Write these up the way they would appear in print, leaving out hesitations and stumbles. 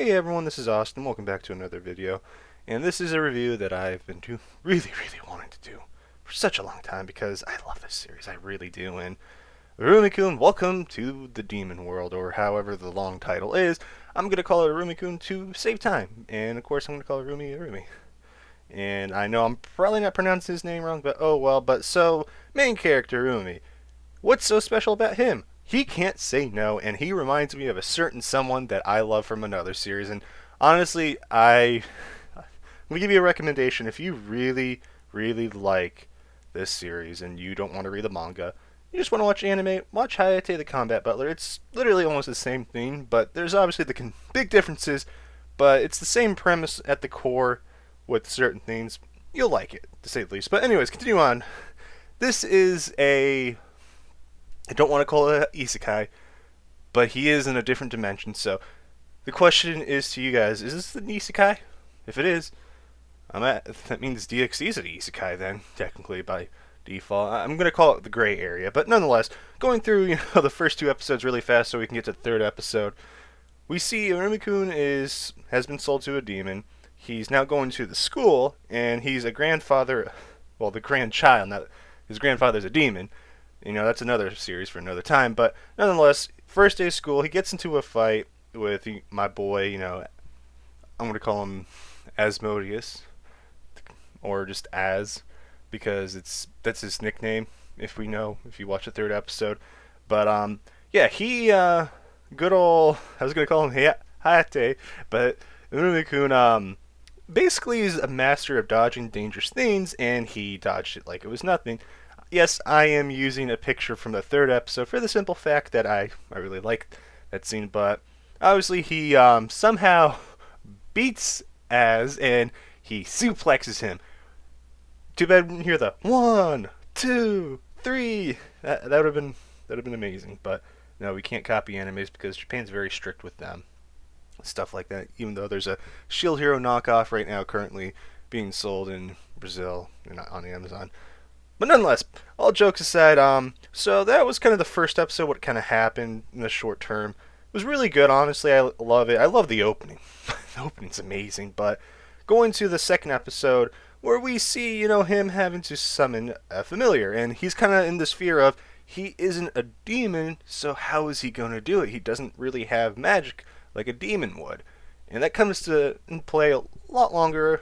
Hey everyone, this is Austin. Welcome back to another video. And this is a review that I've been really wanting to do for such a long time because I love this series. I really do. And Iruma-Kun, welcome to the Demon World, or however the long title is. I'm going to call it Iruma-Kun to save time. And of course, I'm going to call Irumi. And I know I'm probably not pronouncing his name wrong, but oh well. But so, main character Irumi. What's so special about him? He can't say no, and he reminds me of a certain someone that I love from another series. And honestly, I'm gonna give you a recommendation. If you really like this series and you don't want to read the manga, you just want to watch anime, watch Hayate the Combat Butler. It's literally almost the same thing, but there's obviously the big differences, but it's the same premise at the core with certain things. You'll like it, to say the least. But anyways, continue on. This is I don't want to call it an isekai, but he is in a different dimension. So the question is to you guys: is this an isekai? If it is, that means DxD is an isekai then, technically by default. I'm gonna call it the gray area, but nonetheless, going through the first two episodes really fast so we can get to the third episode. We see Iruma-Kun has been sold to a demon. He's now going to the school, and he's a grandfather. Well, the grandchild. Not his grandfather's a demon. That's another series for another time. But nonetheless, first day of school, he gets into a fight with my boy. I'm going to call him Asmodeus, or just Az, because that's his nickname. If you watch the third episode. But yeah, he good old. I was going to call him Hayate, but Iruma-Kun basically is a master of dodging dangerous things, and he dodged it like it was nothing. Yes, I am using a picture from the third episode for the simple fact that I really liked that scene, but obviously he somehow beats Az and he suplexes him. Too bad we didn't hear the 1, 2, 3. That would have been amazing, but no, we can't copy animes because Japan's very strict with them. Stuff like that, even though there's a Shield Hero knockoff right now currently being sold in Brazil and on Amazon. But nonetheless, all jokes aside, so that was kind of the first episode, what kind of happened in the short term. It was really good, honestly. I love it. I love the opening. The opening's amazing. But going to the second episode, where we see, him having to summon a familiar. And he's kind of in this fear of, he isn't a demon, so how is he going to do it? He doesn't really have magic like a demon would. And that comes to play a lot longer.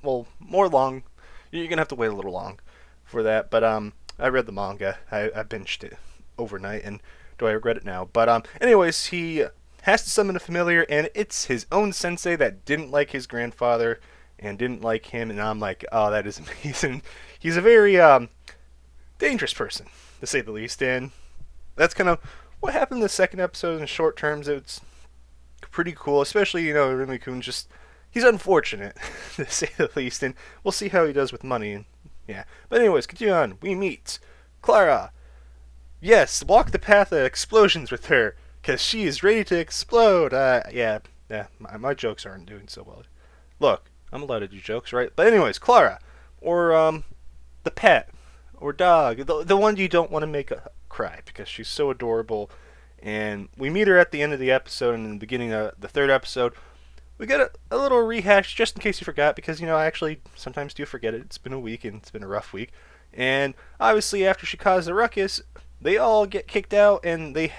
Well, more long. You're going to have to wait a little long for that, but I read the manga. I binged it overnight, and do I regret it now? But anyways, he has to summon a familiar, and it's his own sensei that didn't like his grandfather and didn't like him, and I'm like, oh, that is amazing. He's a very dangerous person, to say the least, and that's kind of what happened in the second episode in short terms. It's pretty cool, especially, Iruma-Kun he's unfortunate, to say the least, and we'll see how he does with money. And yeah, but anyways, continue on. We meet Clara. Yes, walk the path of explosions with her, because she is ready to explode. Yeah, my jokes aren't doing so well. Look, I'm allowed to do jokes, right? But anyways, Clara, or the pet, or dog, the one you don't want to make cry, because she's so adorable. And we meet her at the end of the episode, and in the beginning of the third episode, we got a little rehash, just in case you forgot, because, I actually sometimes do forget it. It's been a week, and it's been a rough week. And obviously, after she caused a ruckus, they all get kicked out, and the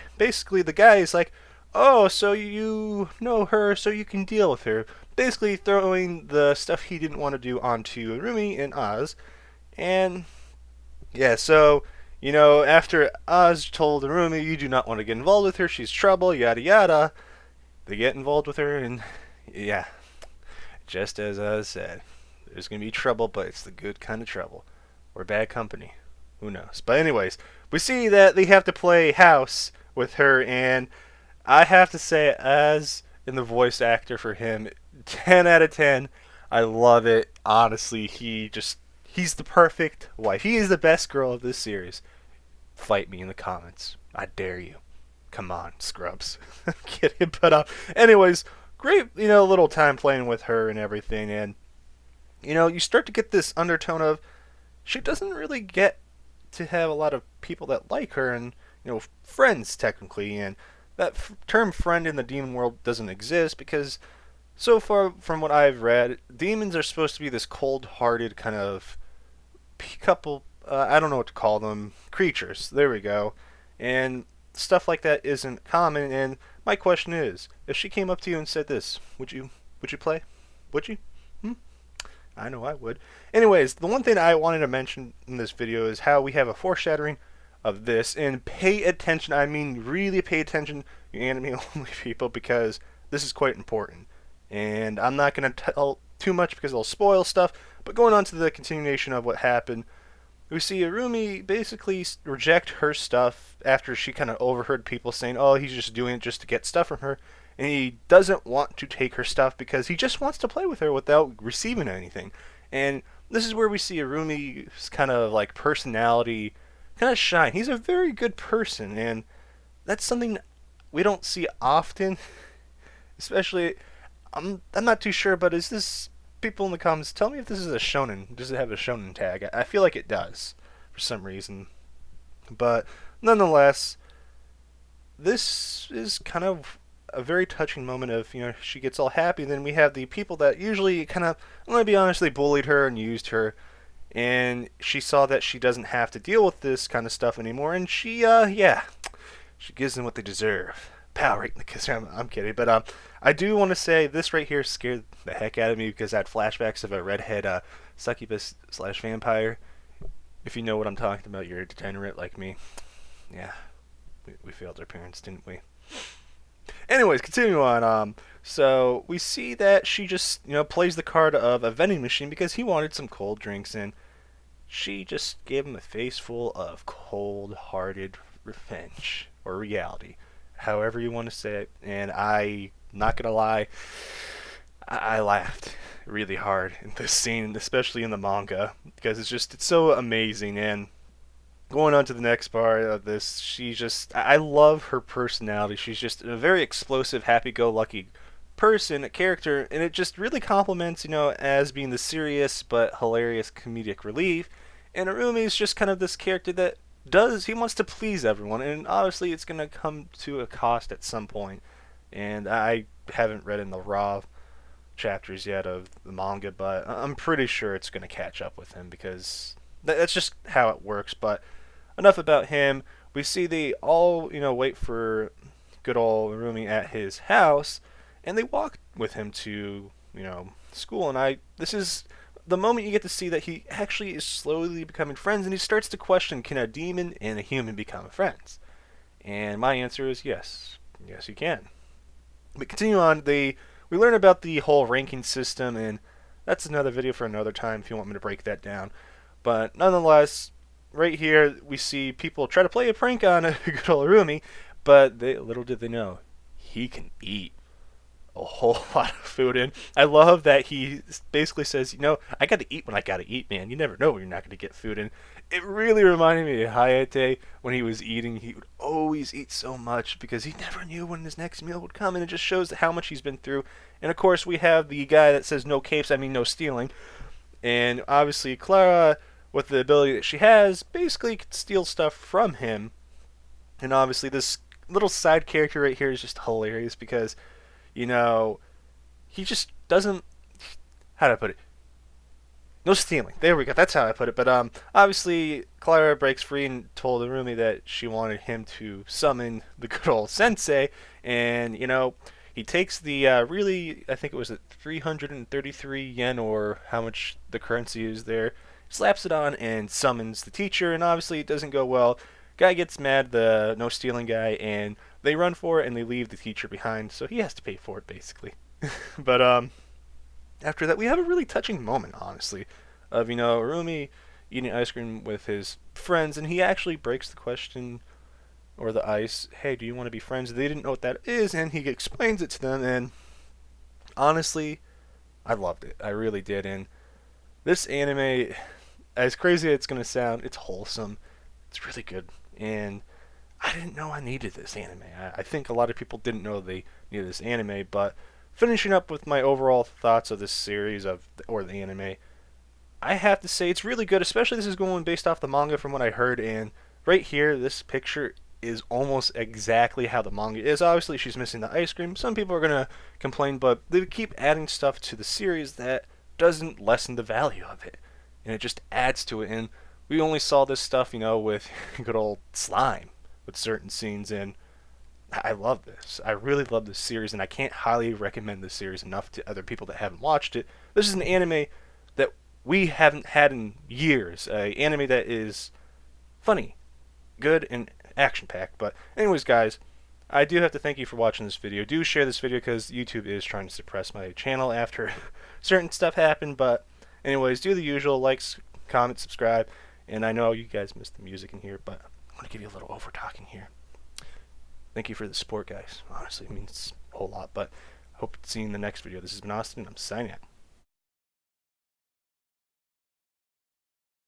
guy is like, oh, so you know her, so you can deal with her. Basically throwing the stuff he didn't want to do onto Irumi and Oz. And, yeah, so, after Oz told Irumi, you do not want to get involved with her, she's trouble, yada yada, they get involved with her, and yeah, just as I said, there's going to be trouble, but it's the good kind of trouble. Or bad company. Who knows? But anyways, we see that they have to play house with her, and I have to say, as in the voice actor for him, 10 out of 10. I love it. Honestly, he's the perfect wife. He is the best girl of this series. Fight me in the comments. I dare you. Come on, scrubs. Get it, but anyways, great, little time playing with her and everything, and, you start to get this undertone of, she doesn't really get to have a lot of people that like her, and, friends, technically, and that term friend in the demon world doesn't exist, because So far, from what I've read, demons are supposed to be this cold-hearted kind of couple. I don't know what to call them. Creatures. There we go. And stuff like that isn't common. And my question is, if she came up to you and said this, would you play? Would you? Hmm? I know I would. Anyways, the one thing I wanted to mention in this video is how we have a foreshadowing of this, and pay attention. I mean, really pay attention, you anime only people, because this is quite important. And I'm not going to tell too much because it'll spoil stuff. But going on to the continuation of what happened, we see Irumi basically reject her stuff after she kind of overheard people saying, "Oh, he's just doing it just to get stuff from her." And he doesn't want to take her stuff because he just wants to play with her without receiving anything. And this is where we see Irumi's kind of like personality kind of shine. He's a very good person, and that's something we don't see often. Especially, I'm not too sure, but is this, people in the comments, tell me if this is a shonen. Does it have a shonen tag? I feel like it does for some reason. But nonetheless, this is kind of a very touching moment of, she gets all happy. Then we have the people that usually kind of, I'm going to be honest, they bullied her and used her. And she saw that she doesn't have to deal with this kind of stuff anymore. And she, she gives them what they deserve. Power right in the kiss. I'm kidding. But I do want to say this right here scared the heck out of me because I had flashbacks of a redhead succubus / vampire. If you know what I'm talking about, you're a degenerate like me. Yeah, we failed our parents, didn't we? Anyways, continue on. So we see that she just, plays the card of a vending machine because he wanted some cold drinks, and she just gave him a face full of cold-hearted revenge or reality, however you want to say it. And I'm not gonna lie, I laughed really hard in this scene, especially in the manga, because it's so amazing. And going on to the next part of this, I love her personality. She's just a very explosive, happy-go-lucky person, a character, and it just really complements, as being the serious but hilarious comedic relief. And Arumi is just kind of this character that he wants to please everyone, and obviously it's going to come to a cost at some point. And I haven't read in the raw chapters yet of the manga, but I'm pretty sure it's going to catch up with him because that's just how it works. But enough about him. We see they all, wait for good old Irumi at his house, and they walk with him to, school. And this is the moment you get to see that he actually is slowly becoming friends, and he starts to question, can a demon and a human become friends? And my answer is yes. Yes, you can. But continue on, we learn about the whole ranking system, and that's another video for another time if you want me to break that down. But nonetheless, right here we see people try to play a prank on good old Irumi, but little did they know, he can eat a whole lot of food. And I love that he basically says, I gotta eat when I gotta eat, man. You never know when you're not gonna get food. And it really reminded me of Hayate when he was eating. He would always eat so much because he never knew when his next meal would come, and it just shows how much he's been through. And of course we have the guy that says no capes, I mean no stealing. And obviously Clara, with the ability that she has, basically could steal stuff from him. And obviously this little side character right here is just hilarious because he just doesn't, how do I put it? No stealing. There we go. That's how I put it. But obviously Clara breaks free and told Irumi that she wanted him to summon the good old sensei, and he takes the really, I think it was 333 yen or how much the currency is there, slaps it on and summons the teacher, and obviously it doesn't go well. Guy gets mad, the no stealing guy, and they run for it and they leave the teacher behind, so he has to pay for it basically. But after that we have a really touching moment, honestly, of Irumi eating ice cream with his friends, and he actually breaks the question or the ice. Hey, do you want to be friends? They didn't know what that is, and he explains it to them, and honestly, I loved it. I really did. And this anime, as crazy as it's gonna sound, it's wholesome. It's really good, and I didn't know I needed this anime. I think a lot of people didn't know they needed this anime, but finishing up with my overall thoughts of this series or the anime, I have to say it's really good, especially this is going based off the manga from what I heard, and right here, this picture is almost exactly how the manga is. Obviously, she's missing the ice cream. Some people are going to complain, but they keep adding stuff to the series that doesn't lessen the value of it. And it just adds to it. And we only saw this stuff, with good old slime with certain scenes. And I love this. I really love this series, and I can't highly recommend this series enough to other people that haven't watched it. This is an anime that we haven't had in years. An anime that is funny, good, and action-packed. But anyways, guys, I do have to thank you for watching this video. Do share this video because YouTube is trying to suppress my channel after certain stuff happened. But anyways, do the usual, likes, comment, subscribe. And I know you guys missed the music in here, but I'm going to give you a little over-talking here. Thank you for the support, guys. Honestly, it means a whole lot. But I hope to see you in the next video. This has been Austin, and I'm signing out.